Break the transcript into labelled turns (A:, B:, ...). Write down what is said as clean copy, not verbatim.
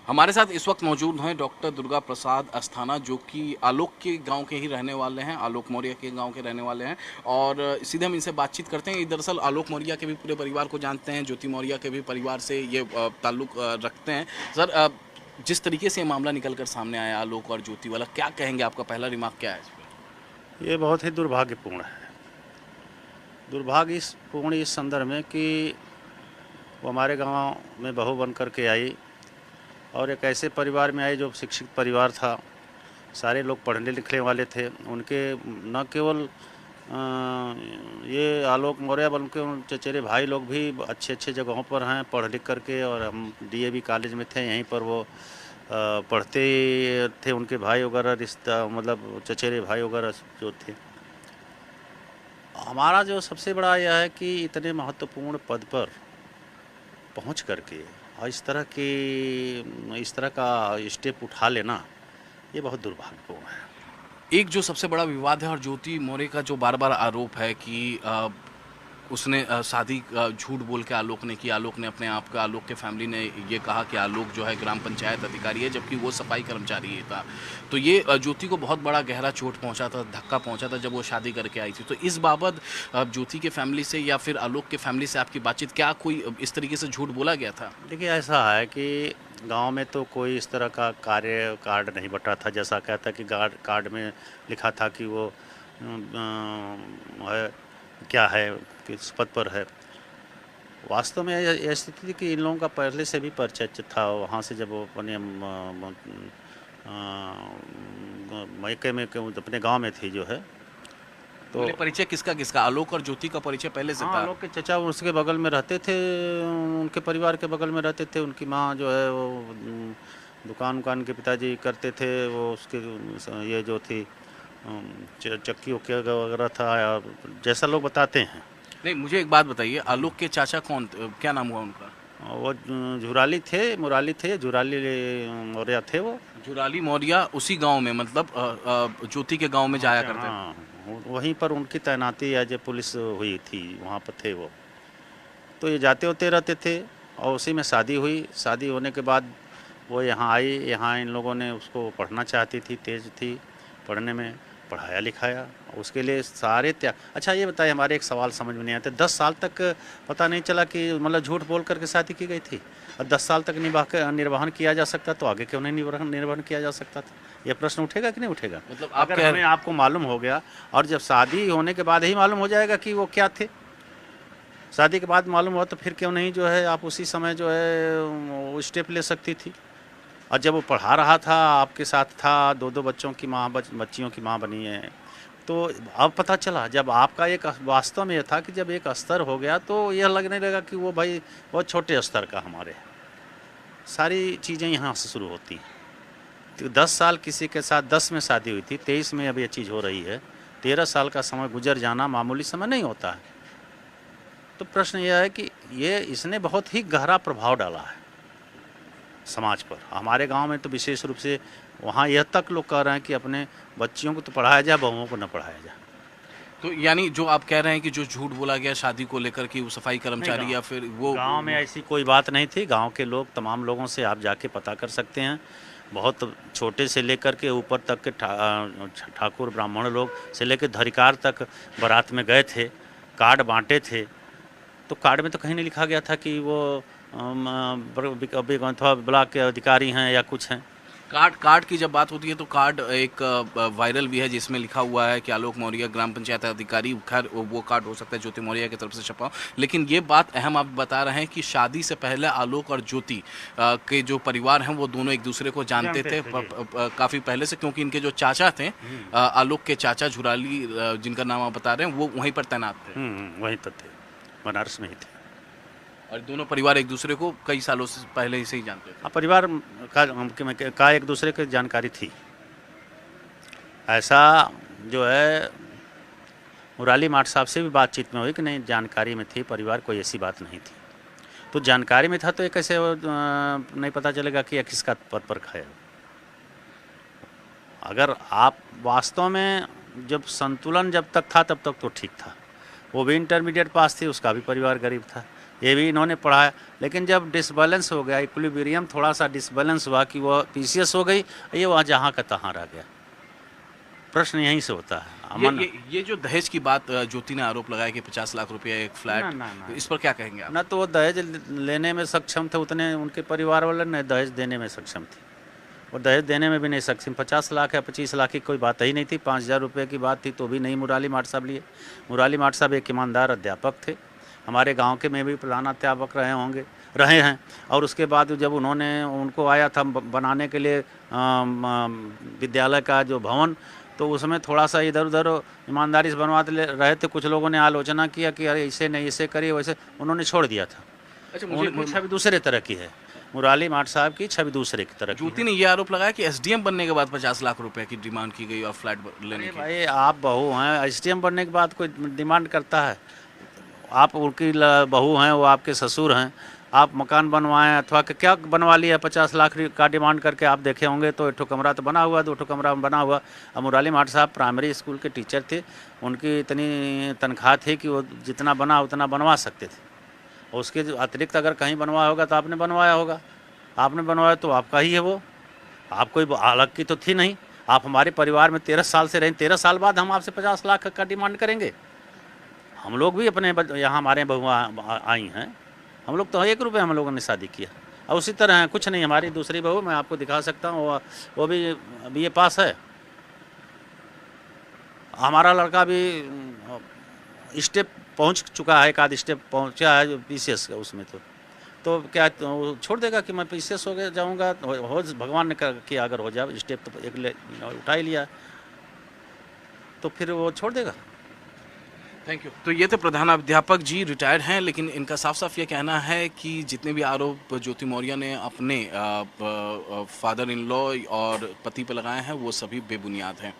A: हमारे साथ इस वक्त मौजूद हैं डॉक्टर दुर्गा प्रसाद अस्थाना, जो कि आलोक के गांव के ही रहने वाले हैं, आलोक मौर्य के गांव के रहने वाले हैं। और सीधे हम इनसे बातचीत करते हैं। दरअसल आलोक मौर्य के भी पूरे परिवार को जानते हैं, ज्योति मौर्य के भी परिवार से ये ताल्लुक रखते हैं। सर, जिस तरीके से ये मामला निकल कर सामने आया आलोक और ज्योति वाला, क्या कहेंगे? आपका पहला रिमार्क क्या है इस पर?
B: ये बहुत ही दुर्भाग्यपूर्ण है। दुर्भाग्यपूर्ण इस संदर्भ में कि वो हमारे गांव में बहू बन कर के आई और एक ऐसे परिवार में आई जो शिक्षित परिवार था। सारे लोग पढ़ने लिखने वाले थे। उनके न केवल ये आलोक मौर्य बल्कि उन चचेरे भाई लोग भी अच्छे अच्छे जगहों पर हैं पढ़ लिख करके, और हम डीएवी कॉलेज में थे, यहीं पर वो पढ़ते थे। उनके भाई वगैरह रिश्ता मतलब चचेरे भाई वगैरह जो थे। हमारा जो सबसे बड़ा यह है कि इतने महत्वपूर्ण पद पर पहुंच करके और इस तरह का स्टेप उठा लेना, ये बहुत दुर्भाग्यपूर्ण है।
A: एक जो सबसे बड़ा विवाद है और ज्योति मौर्य का जो बार बार आरोप है कि उसने शादी झूठ बोल के आलोक ने की। आलोक ने अपने आप का, आलोक के फैमिली ने ये कहा कि आलोक जो है ग्राम पंचायत अधिकारी है, जबकि वो सफाई कर्मचारी ही था। तो ये ज्योति को बहुत बड़ा गहरा चोट पहुंचा था, धक्का पहुंचा था जब वो शादी करके आई थी। तो इस बाबत ज्योति के फैमिली से या फिर आलोक के फैमिली से आपकी बातचीत, क्या कोई इस तरीके से झूठ बोला गया था?
B: देखिए, ऐसा है कि गांव में तो कोई इस तरह का कार्ड नहीं बटा था। जैसा कहता कि कार्ड में लिखा था कि वो है, क्या है, किस पद पर है। वास्तव में यह स्थिति थी कि इन लोगों का पहले से भी परिचय था। वहाँ से जब वो अपने मायके में अपने गांव में थी जो है,
A: तो परिचय किसका किसका, आलोक और ज्योति का परिचय पहले से था?
B: आलोक के चचा उसके बगल में रहते थे, उनके परिवार के बगल में रहते थे। उनकी माँ जो है वो दुकान के पिताजी करते थे। वो उसके ये जो थी चक्की वगैरह था, जैसा लोग बताते हैं।
A: नहीं, मुझे एक बात बताइए, आलोक के चाचा कौन, क्या नाम हुआ उनका?
B: वो झुराली थे, मुराली थे, झुराली मौर्य थे वो।
A: झुराली मौर्य उसी गांव में, मतलब ज्योति के गांव में जाया करते थे?
B: हाँ, वहीं पर उनकी तैनाती एज ए पुलिस हुई थी, वहाँ पर थे वो। तो ये जाते होते रहते थे और उसी में शादी हुई। शादी होने के बाद वो यहाँ आई। यहाँ इन लोगों ने उसको पढ़ना चाहती थी, तेज थी पढ़ने में, पढ़ाया लिखाया। उसके लिए सारे त्याग। अच्छा ये बताइए, हमारे एक सवाल समझ में नहीं आते, 10 साल तक पता नहीं चला कि मतलब झूठ बोल करके शादी की गई थी, और 10 साल तक निर्वहन किया जा सकता, तो आगे क्यों नहीं निर्वहन किया जा सकता था? यह प्रश्न उठेगा कि नहीं उठेगा?
A: मतलब
B: अगर हमें आपको मालूम हो गया और जब शादी होने के बाद ही मालूम हो जाएगा कि वो क्या थे, शादी के बाद मालूम हुआ, तो फिर क्यों नहीं जो है आप उसी समय जो है वो स्टेप ले सकती थी? और जब वो पढ़ा रहा था, आपके साथ था, 2-2 बच्चों की माँ, बच्चियों की माँ बनी है, तो अब पता चला जब आपका एक वास्तव में यह था कि जब एक स्तर हो गया तो यह लगने लगा कि वो भाई बहुत छोटे स्तर का हमारे सारी चीज़ें यहाँ से शुरू होती हैं। तो 10 साल किसी के साथ 10 में शादी हुई थी, 23 में अब ये चीज़ हो रही है। 13 साल का समय गुजर जाना मामूली समय नहीं होता है। तो प्रश्न यह है कि ये इसने बहुत ही गहरा प्रभाव डाला है समाज पर। हमारे गांव में तो विशेष रूप से वहाँ यह तक लोग कह रहे हैं कि अपने बच्चियों को तो पढ़ाया जाए, बहुओं को न पढ़ाया जाए।
A: तो यानी जो आप कह रहे हैं कि जो झूठ बोला गया शादी को लेकर कि वो सफाई कर्मचारी या फिर वो,
B: गांव में ऐसी कोई बात नहीं थी। गांव के लोग, तमाम लोगों से आप जाके पता कर सकते हैं। बहुत छोटे से लेकर के ऊपर तक के ठाकुर ब्राह्मण लोग से लेकर धरिकार तक बारात में गए थे, कार्ड बांटे थे। तो कार्ड में तो कहीं नहीं लिखा गया था कि वो ब्लॉक के अधिकारी हैं या कुछ हैं।
A: कार्ड की जब बात होती है तो कार्ड एक वायरल भी है जिसमें लिखा हुआ है कि आलोक मौर्य ग्राम पंचायत अधिकारी। खैर वो कार्ड हो सकता है ज्योति मौर्य की तरफ से छपा हो, लेकिन ये बात अहम आप बता रहे हैं कि शादी से पहले आलोक और ज्योति के जो परिवार हैं वो दोनों एक दूसरे को जानते थे काफ़ी पहले से, क्योंकि इनके जो चाचा थे, आलोक के चाचा झुराली जिनका नाम आप बता रहे हैं, वो वहीं पर तैनात थे।
B: वहीं तो थे, बनारस में ही थे।
A: और दोनों परिवार एक दूसरे को कई सालों से पहले से ही जानते थे।
B: परिवार का एक दूसरे की जानकारी थी। ऐसा जो है मुराली माठ साहब से भी बातचीत में हुई कि नहीं, जानकारी में थी परिवार, कोई ऐसी बात नहीं थी। तो जानकारी में था तो ये कैसे नहीं पता चलेगा कि यह किसका पद पर है? अगर आप वास्तव में जब संतुलन जब तक था तब तक तो ठीक था। वो भी इंटरमीडिएट पास थी, उसका भी परिवार गरीब था। ये भी इन्होंने पढ़ाया। लेकिन जब डिसबैलेंस हो गया, इक्विलिब्रियम थोड़ा सा डिसबैलेंस हुआ कि वो पीसीएस हो गई, ये वहाँ जहाँ का तहाँ रह गया। प्रश्न यहीं से होता है। अमन
A: ये जो दहेज की बात ज्योति ने आरोप लगाया कि 50 लाख रुपया एक फ्लैट,
B: ना।
A: इस पर क्या कहेंगे आप?
B: ना तो वो दहेज लेने में सक्षम थे उतने, उनके परिवार वाले न दहेज देने में सक्षम थे। वो दहेज देने में भी नहीं सक्षम। 50 लाख या 25 लाख की कोई बात ही नहीं थी। 5,000 रुपये की बात थी तो भी नहीं मुराली माट साहब लिए। मुराली माट साहब एक ईमानदार अध्यापक थे, हमारे गांव के में भी प्रधान अध्यापक रहे हैं। और उसके बाद जब उन्होंने उनको आया था बनाने के लिए विद्यालय का जो भवन, तो उसमें थोड़ा सा इधर उधर ईमानदारी से बनवाते रहे थे। कुछ लोगों ने आलोचना किया कि अरे ऐसे नहीं, ऐसे करिए, वैसे उन्होंने छोड़ दिया था।
A: अच्छा,
B: उनकी छवि दूसरे तरह की है, मुराली माट साहब की छवि दूसरे की तरह की
A: ज्योति ने ये आरोप लगाया कि एसडीएम बनने के बाद 50 लाख रुपए की डिमांड की गई और फ्लैट लेने
B: है।
A: की।
B: भाई आप बहू हैं, एसडीएम बनने के बाद कोई डिमांड करता है? आप उनकी बहू हैं, वो आपके ससुर हैं, आप मकान बनवाएं अथवा क्या बनवा लिया 50 लाख का डिमांड करके? आप देखे होंगे तो 1 कमरा तो बना हुआ, 2 कमरा बना हुआ। अब मुराली माट साहब प्राइमरी स्कूल के टीचर थे, उनकी इतनी तनख्वाह थी कि वो जितना बना उतना बनवा सकते थे। उसके अतिरिक्त अगर कहीं बनवाया होगा तो आपने बनवाया होगा, आपने बनवाया तो आपका ही है वो, आप कोई अलग की तो थी नहीं। आप हमारे परिवार में 13 साल से रहें, 13 साल बाद हम आपसे 50 लाख का डिमांड करेंगे? हम लोग भी अपने यहाँ हमारे बहुआ आई हैं, हम लोग तो 1 रुपये हम लोगों ने शादी किया। और उसी तरह है, कुछ नहीं। हमारी दूसरी बहू मैं आपको दिखा सकता हूँ, वो भी BA पास है। हमारा लड़का भी स्टेप पहुँच चुका है, एक आध स्टेप पहुँचा है जो PCS का उसमें। तो क्या तो छोड़ देगा कि मैं PCS हो गया जाऊँगा? हो भगवान ने किया, अगर हो जाए स्टेप तो एक उठा ही लिया, तो फिर वो छोड़ देगा।
A: Thank you. तो ये थे प्रधानाध्यापक जी, रिटायर्ड हैं, लेकिन इनका साफ साफ ये कहना है कि जितने भी आरोप ज्योति मौर्य ने अपने फादर इन लॉ और पति पर लगाए हैं वो सभी बेबुनियाद हैं।